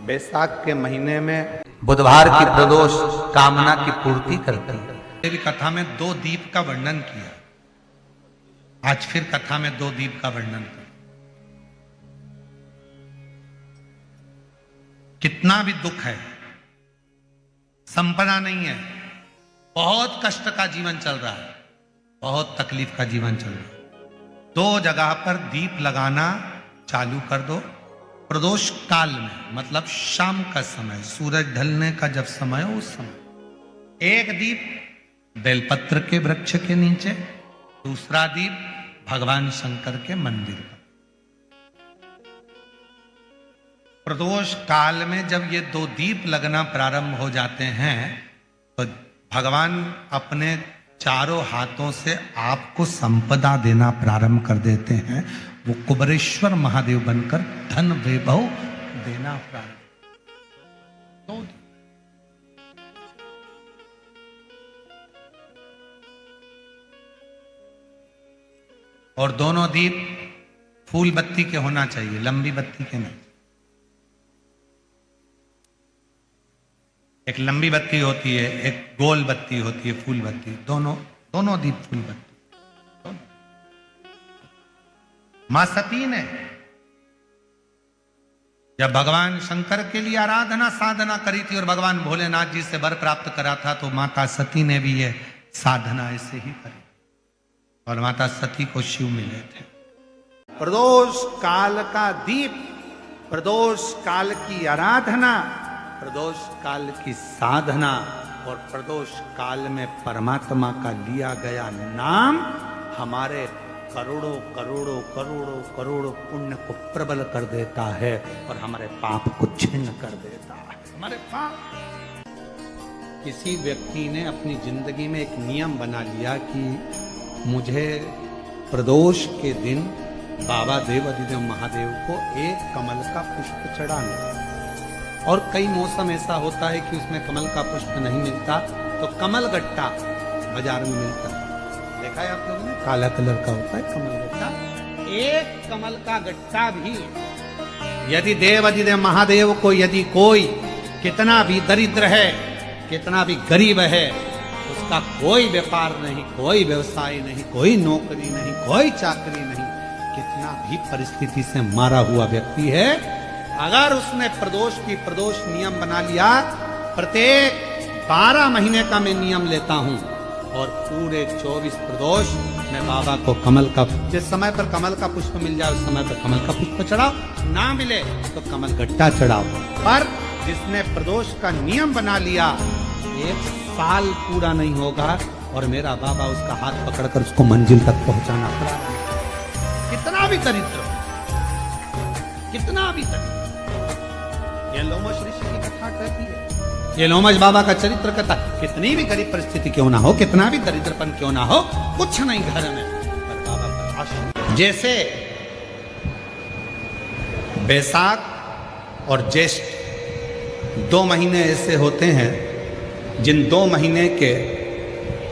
बैसाख के महीने में बुधवार की प्रदोष कामना की पूर्ति करती है। देवी कथा में 2 दीप का वर्णन किया, आज फिर कथा में 2 दीप का वर्णन कर। कितना भी दुख है, संपदा नहीं है, बहुत कष्ट का जीवन चल रहा है, बहुत तकलीफ का जीवन चल रहा है, 2 जगह पर दीप लगाना चालू कर दो। प्रदोष काल में मतलब शाम का समय, सूरज ढलने का जब समय हो उस समय 1 दीप बेलपत्र के वृक्ष के नीचे, दूसरा दीप भगवान शंकर के मंदिर पर। प्रदोष काल में जब ये 2 दीप लगना प्रारंभ हो जाते हैं तो भगवान अपने चारों हाथों से आपको संपदा देना प्रारंभ कर देते हैं। वो कुबरेश्वर महादेव बनकर धन वैभव देना प्रारंभ। और दोनों दीप फूल बत्ती के होना चाहिए, लंबी बत्ती के नहीं। एक लंबी बत्ती होती है, एक गोल बत्ती होती है, फूल बत्ती। दोनों दीप फूल बत्ती। मां सती ने जब भगवान शंकर के लिए आराधना साधना करी थी और भगवान भोलेनाथ जी से वर प्राप्त करा था, तो माता सती ने भी ये साधना ऐसे ही करी और माता सती को शिव मिले थे। प्रदोष काल का दीप, प्रदोष काल की आराधना, प्रदोष काल की साधना और प्रदोष काल में परमात्मा का लिया गया नाम हमारे करोड़ों करोड़ों करोड़ों करोड़ों पुण्य को प्रबल कर देता है और हमारे पाप को छिन्न कर देता है। हमारे पाप। किसी व्यक्ति ने अपनी जिंदगी में एक नियम बना लिया कि मुझे प्रदोष के दिन बाबा देवाधिदेव महादेव को एक कमल का पुष्प चढ़ाना। और कई मौसम ऐसा होता है कि उसमें कमल का पुष्प नहीं मिलता तो कमल गट्टा बाजार में मिलता है, देखा है आप लोगों ने, काला कलर का होता है कमल गट्टा। एक कमल का गट्टा भी यदि देवाधिदेव महादेव को यदि कोई कितना भी दरिद्र है, कितना भी गरीब है, उसका कोई व्यापार नहीं, कोई व्यवसाय नहीं, कोई नौकरी नहीं, कोई चाकरी नहीं, कितना भी परिस्थिति से मारा हुआ व्यक्ति है, अगर उसने प्रदोष नियम बना लिया, प्रत्येक 12 महीने का मैं नियम लेता हूं और पूरे 24 प्रदोष मैं बाबा को कमल का, जिस समय पर कमल का पुष्प मिल जाए उस समय पर कमल का पुष्प चढ़ाओ, ना मिले तो कमल गट्टा चढ़ाओ। पर जिसने प्रदोष का नियम बना लिया, 1 साल पूरा नहीं होगा और मेरा बाबा उसका हाथ पकड़कर उसको मंजिल तक पहुंचाना पड़ा। कितना भी दरिद्र, कितना भी दरिद्र। ये लोमश ऋषि की कथा कहती है, ये लोमश बाबा का चरित्र कथा। कितनी भी गरीब परिस्थिति क्यों ना हो, कितना भी दरिद्रपन क्यों ना हो, कुछ नहीं घर में, पर बाबा का आशीर्वाद। जैसे बैसाख और ज्येष्ठ 2 महीने ऐसे होते हैं जिन 2 महीने के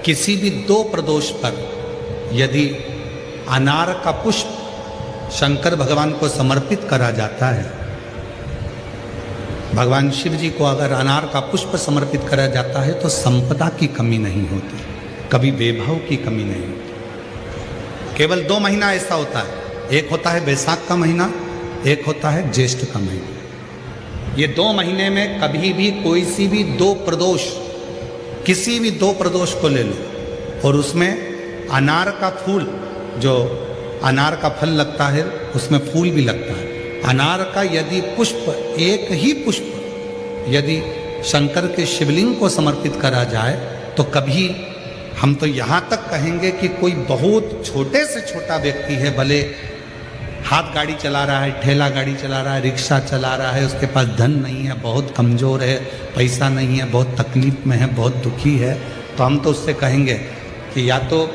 किसी भी 2 प्रदोष पर यदि अनार का पुष्प शंकर भगवान को समर्पित करा जाता है, भगवान शिव जी को अगर अनार का पुष्प समर्पित करा जाता है तो संपदा की कमी नहीं होती, कभी वैभव की कमी नहीं होती। केवल 2 महीना ऐसा होता है, एक होता है बैसाख का महीना, एक होता है ज्येष्ठ का महीना। ये 2 महीने में कभी भी कोई सी भी 2 प्रदोष, किसी भी 2 प्रदोष को ले लो और उसमें अनार का फूल, जो अनार का फल लगता है उसमें फूल भी लगता है, अनार का यदि पुष्प, एक ही पुष्प यदि शंकर के शिवलिंग को समर्पित करा जाए तो कभी, हम तो यहाँ तक कहेंगे कि कोई बहुत छोटे से छोटा व्यक्ति है, भले हाथ गाड़ी चला रहा है, ठेला गाड़ी चला रहा है, रिक्शा चला रहा है, उसके पास धन नहीं है, बहुत कमज़ोर है, पैसा नहीं है, बहुत तकलीफ में है, बहुत दुखी है, तो हम तो उससे कहेंगे कि या तो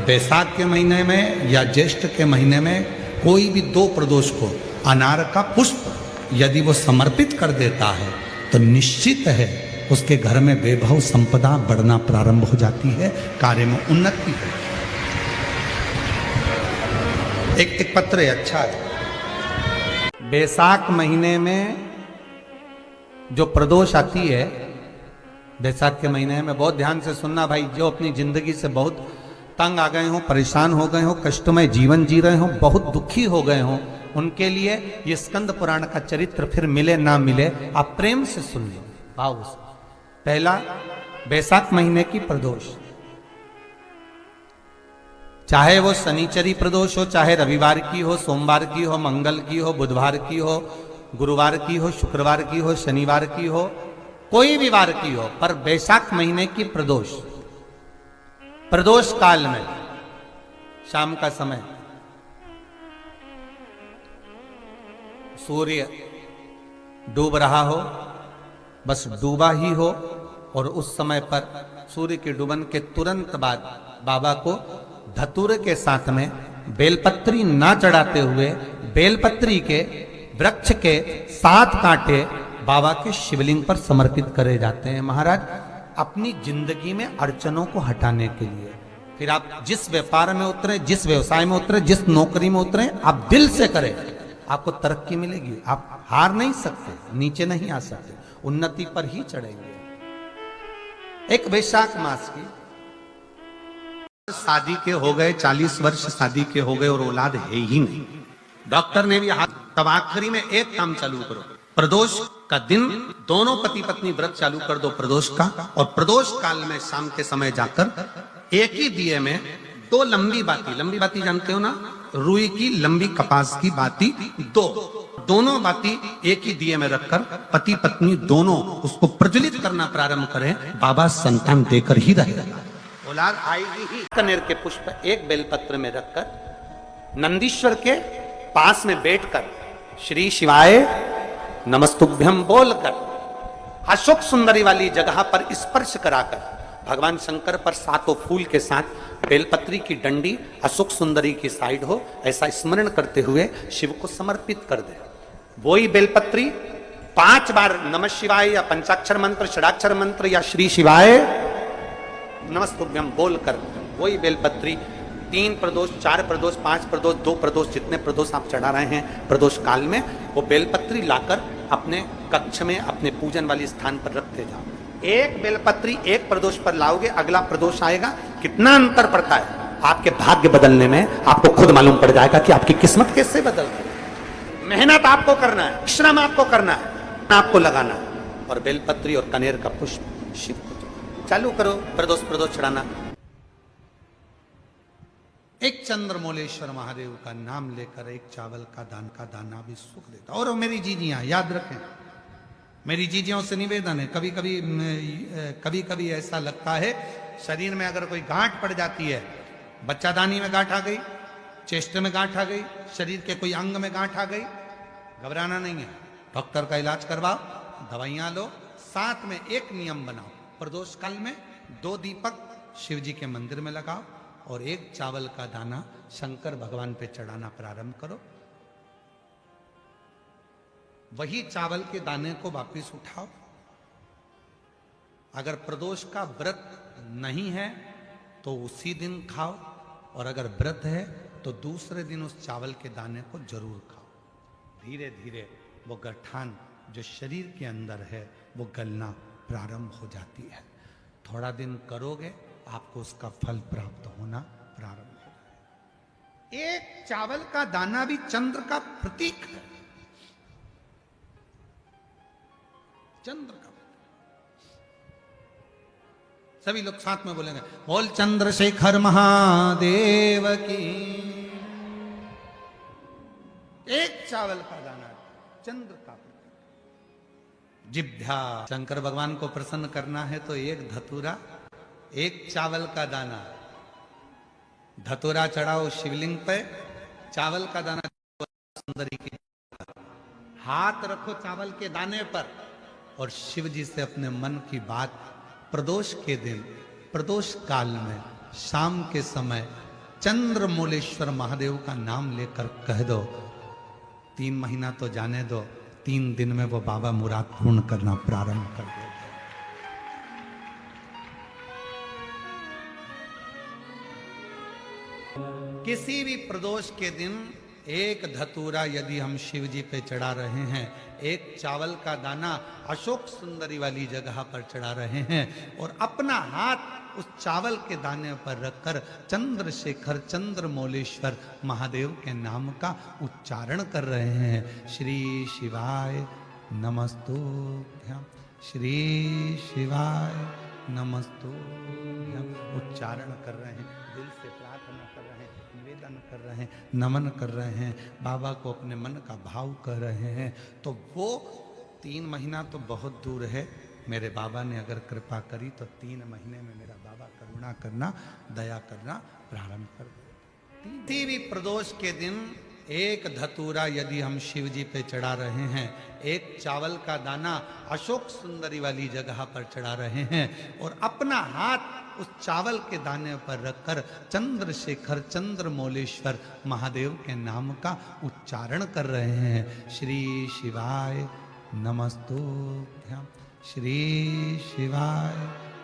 बैसाख के महीने में या ज्येष्ठ के महीने में कोई भी 2 प्रदोष को अनार का पुष्प यदि वो समर्पित कर देता है तो निश्चित है उसके घर में वैभव संपदा बढ़ना प्रारंभ हो जाती है, कार्य में उन्नति है। एक पत्र है, अच्छा है। बैसाख महीने में जो प्रदोष आती है बैसाख के महीने में, बहुत ध्यान से सुनना भाई, जो अपनी जिंदगी से बहुत तंग आ गए हो, परेशान हो गए हो, कष्टमय जीवन जी रहे हो, बहुत दुखी हो गए हो, उनके लिए ये स्कंद पुराण का चरित्र फिर मिले ना मिले, आप प्रेम से सुन लो भाव से। पहला, बैसाख महीने की प्रदोष, चाहे वो शनिचरी प्रदोष हो, चाहे रविवार की हो, सोमवार की हो, मंगल की हो, बुधवार की हो, गुरुवार की हो, शुक्रवार की हो, शनिवार की हो, कोई भी वार की हो, पर बैसाख महीने की प्रदोष, प्रदोष काल में शाम का समय सूर्य डूब रहा हो, बस डूबा ही हो, और उस समय पर सूर्य के डूबन के तुरंत बाद बाबा को धतूरे के साथ में बेलपत्री ना चढ़ाते हुए बेलपत्री के वृक्ष के 7 कांटे बाबा के शिवलिंग पर समर्पित करे जाते हैं महाराज, अपनी जिंदगी में अड़चनों को हटाने के लिए। फिर आप जिस व्यापार में उतरे, जिस व्यवसाय में उतरे, जिस नौकरी में उतरे, आप दिल से करें, आपको तरक्की मिलेगी। आप हार नहीं सकते, नीचे नहीं आ सकते, उन्नति पर ही चढ़ेंगे। एक वैशाख मास की शादी के हो गए 40 वर्ष, शादी के हो गए और औलाद है ही नहीं, डॉक्टर ने भी हाथ, तब आखिरी में एक काम चालू करो, प्रदोष का दिन दोनों पति पत्नी व्रत चालू कर दो प्रदोष का, और प्रदोष काल में शाम के समय जाकर एक ही दिए में 2 लंबी बाती जानते हो ना, रुई की लंबी कपास की बाती, दोनों बाती एक ही दिए में रखकर पति पत्नी दोनों उसको प्रज्वलित करना प्रारंभ करें, बाबा संतान देकर ही रहेगा, औलाद आएगी ही। कनेर के पुष्प एक बेलपत्र में रखकर नंदीश्वर के पास में बैठकर श्री शिवाय नमस्तुभ्यम बोलकर अशोक सुंदरी वाली जगह पर स्पर्श कराकर भगवान शंकर पर 7 फूल के साथ बेलपत्री की डंडी अशोक सुंदरी की साइड हो, ऐसा स्मरण करते हुए शिव को समर्पित कर दे। वही बेलपत्री 5 बार नमः शिवाय या पंचाक्षर मंत्र, षडाक्षर मंत्र या श्री शिवाय नमस्तुभ्यम बोलकर वही बेलपत्री 3 प्रदोष, 4 प्रदोष, 5 प्रदोष, 2 प्रदोष, जितने प्रदोष आप चढ़ा रहे हैं प्रदोष काल में, वो बेलपत्री लाकर अपने कक्ष में अपने पूजन वाले स्थान पर रखते जाओ। एक बेलपत्री एक प्रदोष पर लाओगे, अगला प्रदोष आएगा, कितना अंतर पड़ता है आपके भाग्य बदलने में, आपको खुद मालूम पड़ जाएगा कि आपकी किस्मत कैसे बदल गई। मेहनत आपको करना है, श्रम आपको करना है, आपको लगाना है, और बेलपत्री और कनेर का पुष्प शिव को चालू करो प्रदोष चढ़ाना। एक चंद्रमौलेश्वर महादेव का नाम लेकर एक चावल का दाना भी सुख देता। और मेरी जीजियां याद रखें, मेरी जीजियों से निवेदन है, कभी कभी ऐसा लगता है शरीर में अगर कोई गांठ पड़ जाती है, बच्चादानी में गांठ आ गई, चेस्ट में गांठ आ गई, शरीर के कोई अंग में गांठ आ गई, घबराना नहीं है, डॉक्टर का इलाज करवाओ, दवाइयां लो, साथ में एक नियम बनाओ, प्रदोष काल में 2 दीपक शिव जी के मंदिर में लगाओ और एक चावल का दाना शंकर भगवान पे चढ़ाना प्रारंभ करो। वही चावल के दाने को वापिस उठाओ। अगर प्रदोष का व्रत नहीं है तो उसी दिन खाओ, और अगर व्रत है तो दूसरे दिन उस चावल के दाने को जरूर खाओ। धीरे धीरे वो गठान जो शरीर के अंदर है वो गलना प्रारंभ हो जाती है। थोड़ा दिन करोगे आपको उसका फल प्राप्त होना प्रारंभ होगा। एक चावल का दाना भी चंद्र का प्रतीक है, चंद्र का। सभी लोग साथ में बोलेंगे, बोल चंद्रशेखर महादेव की। एक चावल का दाना चंद्र का प्रतीक। जिभ्या, शंकर भगवान को प्रसन्न करना है तो एक धतूरा, एक चावल का दाना, धतूरा चढ़ाओ शिवलिंग पे, चावल का दाना सुंदरी की, हाथ रखो चावल के दाने पर और शिव जी से अपने मन की बात प्रदोष के दिन, प्रदोष काल में शाम के समय चंद्रमौलेश्वर महादेव का नाम लेकर कह दो। 3 महीना तो जाने दो, 3 दिन में वो बाबा मुराद पूर्ण करना प्रारंभ कर देगा। किसी भी प्रदोष के दिन एक धतूरा यदि हम शिव जी पे चढ़ा रहे हैं, एक चावल का दाना अशोक सुंदरी वाली जगह पर चढ़ा रहे हैं और अपना हाथ उस चावल के दाने पर रखकर चंद्रशेखर चंद्रमौलेश्वर महादेव के नाम का उच्चारण कर रहे हैं। श्री शिवाय नमस्तुभ्यं, श्री शिवाय नमस्तुभ्यं उच्चारण कर रहे हैं, दिल से प्रार्थना कर रहे हैं, निवेदन कर रहे हैं, नमन कर रहे हैं, बाबा को अपने मन का भाव कर रहे हैं। तो वो 3 महीना तो बहुत दूर है, मेरे बाबा ने अगर कृपा करी तो 3 महीने में मेरा बाबा करुणा करना, दया करना प्रारंभ कर दे। किसी भी प्रदोष के दिन एक धतूरा यदि हम शिव जी पे चढ़ा रहे हैं, एक चावल का दाना अशोक सुंदरी वाली जगह पर चढ़ा रहे हैं और अपना हाथ उस चावल के दाने पर रखकर चंद्रशेखर चंद्रमौलेश्वर महादेव के नाम का उच्चारण कर रहे हैं। श्री शिवाय नमस्तुभ्यं, श्री शिवाय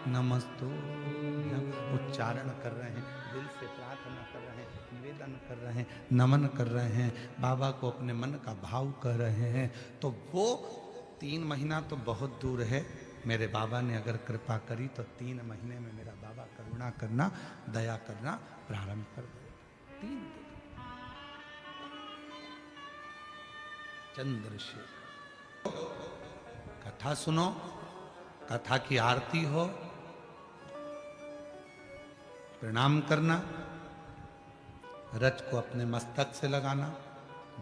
नमस्तुभ्यं उच्चारण कर रहे हैं, दिल से प्रार्थना कर रहे हैं, निवेदन कर रहे हैं, नमन कर रहे हैं, बाबा को अपने मन का भाव कर रहे हैं। तो वो 3 महीना तो बहुत दूर है, मेरे बाबा ने अगर कृपा करी तो 3 महीने में मेरा बाबा करुणा करना, दया करना प्रारंभ कर दे। 3 दिन चंद्रशेखर कथा सुनो, कथा की आरती हो, प्रणाम करना, रज को अपने मस्तक से लगाना,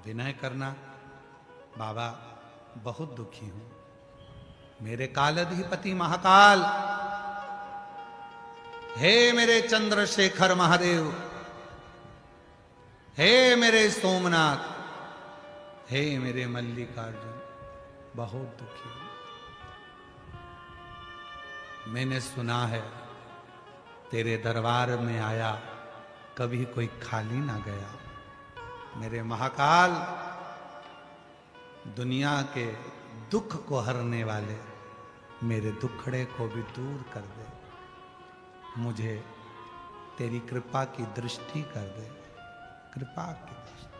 विनय करना, बाबा बहुत दुखी हूं, मेरे कालाधिपति महाकाल, हे मेरे चंद्रशेखर महादेव, हे मेरे सोमनाथ, हे मेरे मल्लिकार्जुन, बहुत दुखी हूं। मैंने सुना है तेरे दरबार में आया कभी कोई खाली ना गया। मेरे महाकाल, दुनिया के दुख को हरने वाले मेरे दुखड़े को भी दूर कर दे, मुझे तेरी कृपा की दृष्टि कर दे, कृपा की दृष्टि,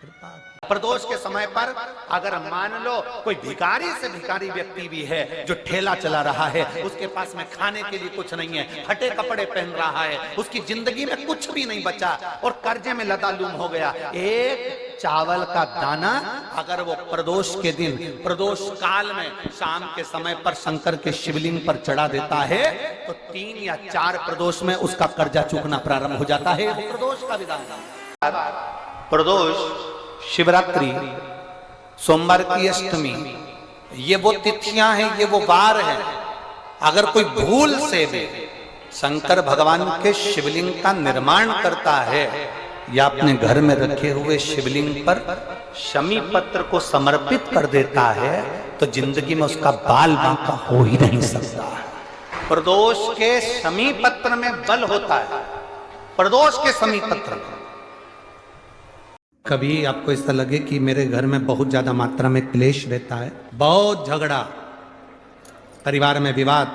कृपा की। प्रदोष के समय पर अगर मान लो कोई भिखारी से भिखारी व्यक्ति भी है जो ठेला चला रहा है, उसके पास में खाने के लिए कुछ नहीं है, फटे कपड़े पहन रहा है, उसकी जिंदगी में कुछ भी नहीं बचा और कर्जे में लदालूम हो गया, एक चावल का दाना अगर वो प्रदोष के दिन, प्रदोष काल में शाम के समय पर शंकर के शिवलिंग पर चढ़ा देता है तो 3 या 4 प्रदोष में उसका कर्जा चूकना प्रारंभ हो जाता है। प्रदोष का विधान। प्रदोष, शिवरात्रि, सोमवार की अष्टमी, ये वो तिथियां हैं, ये वो वार हैं। अगर कोई भूल से भी शंकर भगवान के शिवलिंग का निर्माण करता है या अपने घर में रखे हुए शिवलिंग पर शमी पत्र को समर्पित कर देता है तो जिंदगी में उसका बाल बांका हो ही नहीं सकता। प्रदोष के शमी पत्र में बल होता है, प्रदोष के शमी पत्र में। कभी आपको ऐसा लगे कि मेरे घर में बहुत ज्यादा मात्रा में क्लेश रहता है, बहुत झगड़ा, परिवार में विवाद,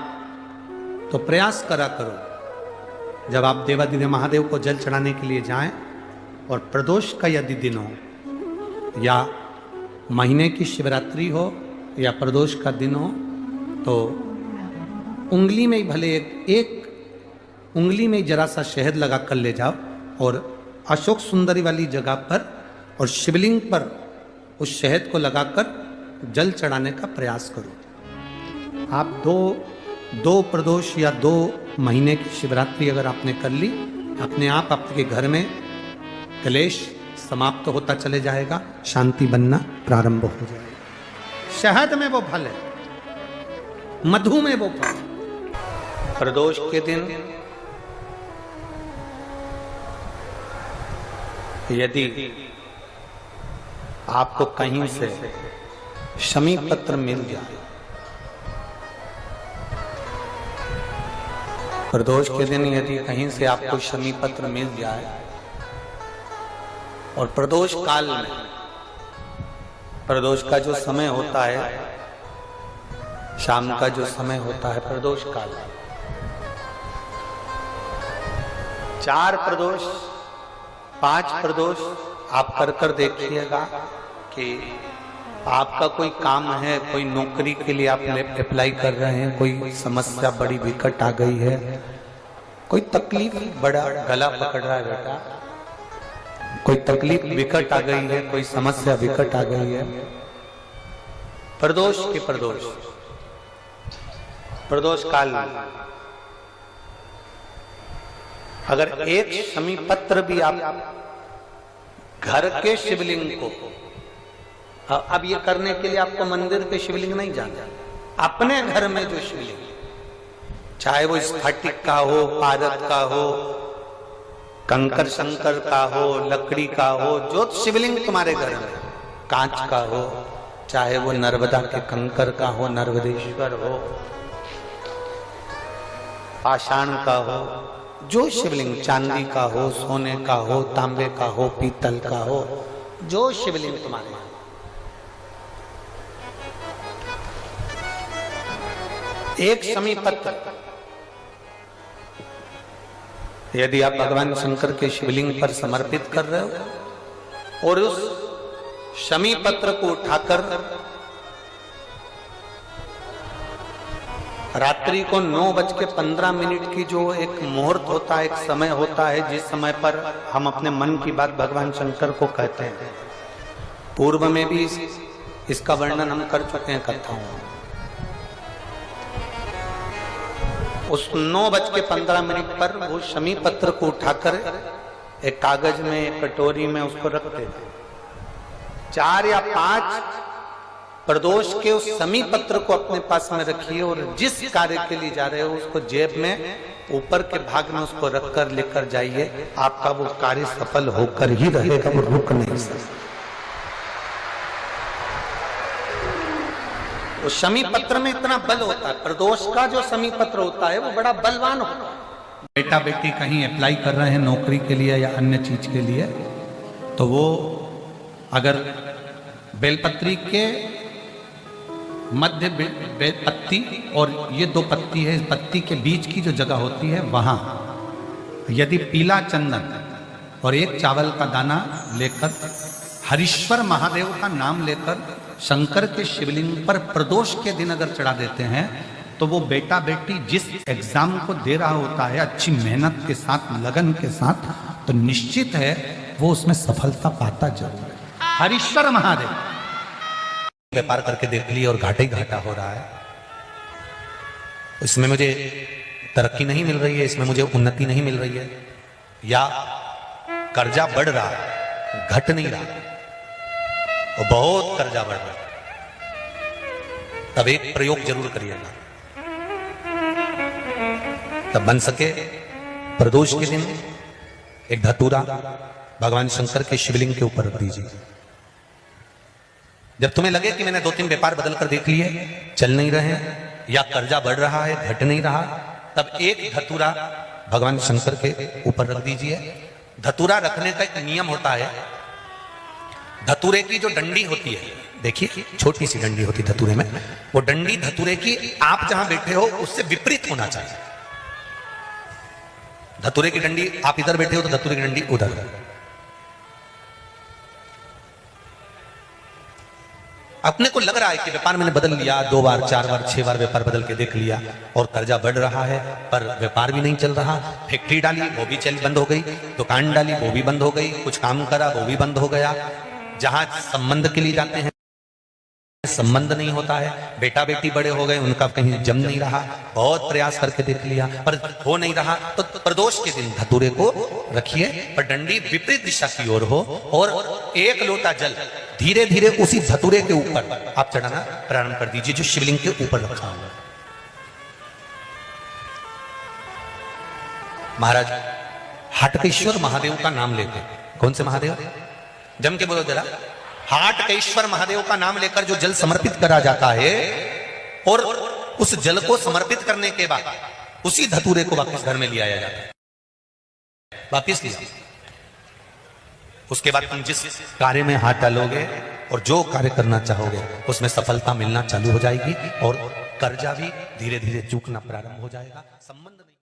तो प्रयास करा करो जब आप देवादिदेव महादेव को जल चढ़ाने के लिए जाएं और प्रदोष का यदि दिन हो या महीने की शिवरात्रि हो या प्रदोष का दिन हो तो उंगली में ही भले एक उंगली में जरा सा शहद लगा कर ले जाओ और अशोक सुंदरी वाली जगह पर और शिवलिंग पर उस शहद को लगाकर जल चढ़ाने का प्रयास करो। आप दो प्रदोष या 2 महीने की शिवरात्रि अगर आपने कर ली, अपने आप आपके घर में क्लेश समाप्त होता चले जाएगा, शांति बनना प्रारंभ हो जाएगा। शहद में वो फल है, मधु में वो फल। प्रदोष के दिन यदि आपको कहीं से शमी पत्र मिल जाए, प्रदोष के दिन यदि कहीं से आपको शमी पत्र मिल जाए और प्रदोष काल में, प्रदोष का जो समय होता है, शाम का जो समय होता है प्रदोष काल, 4 प्रदोष, 5 प्रदोष आप कर देखिएगा कि आपका कोई काम है, कोई नौकरी के लिए आप अप्लाई कर रहे हैं, कोई समस्या बड़ी विकट आ गई है, कोई तकलीफ, बड़ा गला पकड़ रहा है बेटा, कोई तकलीफ विकट आ गई है, कोई समस्या विकट आ गई है, प्रदोष के प्रदोष काल अगर एक शमी पत्र भी आप घर के शिवलिंग को, अब ये करने के लिए आपको मंदिर के शिवलिंग नहीं जाना, अपने घर में जो शिवलिंग, चाहे वो स्फटिक का हो, पारद का हो, कंकर शंकर का हो, लकड़ी का हो, जो शिवलिंग तुम्हारे घर में, कांच का हो, चाहे वो नर्मदा के कंकर का हो, नर्मदेश्वर हो, पाषाण का हो, जो शिवलिंग, चांदी का हो, सोने का हो, तांबे का हो, पीतल का हो, जो शिवलिंग तुम्हारे, एक शमी पत्र यदि आप भगवान शंकर के शिवलिंग पर समर्पित कर रहे हो और उस शमी पत्र को उठाकर रात्रि को 9:15 की जो एक मुहूर्त होता है, एक समय होता है, जिस समय पर हम अपने मन की बात भगवान शंकर को कहते हैं, पूर्व में भी इसका वर्णन हम कर चुके हैं कथाओं में। उस 9:15 पर वो शमी पत्र को उठाकर एक कागज में, एक कटोरी में उसको रखते थे। 4 या 5 प्रदोष के उस शमी पत्र को अपने पास में रखिए और जिस कार्य के लिए जा रहे हो उसको जेब में ऊपर के भाग में उसको रखकर लेकर जाइए, आपका वो कार्य सफल होकर ही रहेगा, वो रुक नहीं सकता। वो शमी पत्र में इतना बल होता है, प्रदोष का जो शमी पत्र होता है वो बड़ा बलवान होता है। बेटा बेटी कहीं अप्लाई कर रहे हैं नौकरी के लिए या अन्य चीज के लिए, तो वो अगर बेलपत्री के मध्य पत्ती और ये 2 पत्ती है, इस पत्ती के बीच की जो जगह होती है वहां यदि पीला चंदन और 1 चावल का दाना लेकर हरीश्वर महादेव का नाम लेकर शंकर के शिवलिंग पर प्रदोष के दिन अगर चढ़ा देते हैं तो वो बेटा बेटी जिस एग्जाम को दे रहा होता है अच्छी मेहनत के साथ, लगन के साथ, तो निश्चित है वो उसमें सफलता पाता जरूर है। हरीश्वर महादेव व्यापार करके देख लिया और घाटा ही घाटा हो रहा है, इसमें मुझे तरक्की नहीं मिल रही है, इसमें मुझे उन्नति नहीं मिल रही है, या कर्जा बढ़ रहा है, घट नहीं रहा, और बहुत कर्जा बढ़ रहा है, तब एक प्रयोग जरूर करिएगा। तब बन सके प्रदोष के दिन एक धतूरा भगवान शंकर के शिवलिंग के ऊपर रख दीजिए। जब तुम्हें लगे कि मैंने 2-3 व्यापार बदल कर देख लिए, चल नहीं रहे या कर्जा बढ़ रहा है, घट नहीं रहा, तब एक धतूरा भगवान शंकर के ऊपर रख दीजिए। धतूरा रखने का एक नियम होता है। धतूरे की जो डंडी होती है, देखिए छोटी सी डंडी होती है धतूरे में, वो डंडी धतूरे की आप जहां बैठे हो उससे विपरीत होना चाहिए। धतूरे की डंडी आप इधर बैठे हो तो धतूरे की डंडी उधर। अपने को लग रहा है कि व्यापार मैंने बदल लिया, 2 बार 4 बार 6 बार व्यापार बदल के देख लिया और कर्जा बढ़ रहा है, पर व्यापार भी नहीं चल रहा। फैक्ट्री डाली वो भी चल बंद हो गई, दुकान डाली वो भी बंद हो गई, कुछ काम करा वो भी बंद हो गया। जहां संबंध के लिए जाते हैं संबंध नहीं होता है, बेटा बेटी बड़े हो गए उनका कहीं जम नहीं रहा, बहुत प्रयास करके देख लिया पर हो नहीं रहा। तो प्रदोष के दिन धतूरे को रखिए पर डंडी विपरीत दिशा की ओर हो और 1 लोटा जल धीरे धीरे उसी धतूरे के ऊपर आप चढ़ाना प्रारंभ कर दीजिए जो शिवलिंग के ऊपर रखा हुआ। महाराज हाटकेश्वर महादेव का नाम लेते, कौन से महादेव, जम के बोलो जरा, हाटकेश्वर महादेव का नाम लेकर जो जल समर्पित करा जाता है और उस जल को समर्पित करने के बाद उसी धतूरे को वापस घर में ले आया जाता है, वापस लिया। उसके बाद तुम जिस कार्य में हाथ डालोगे और जो कार्य करना चाहोगे उसमें सफलता मिलना चालू हो जाएगी और कर्जा भी धीरे धीरे चूकना प्रारंभ हो जाएगा। संबंध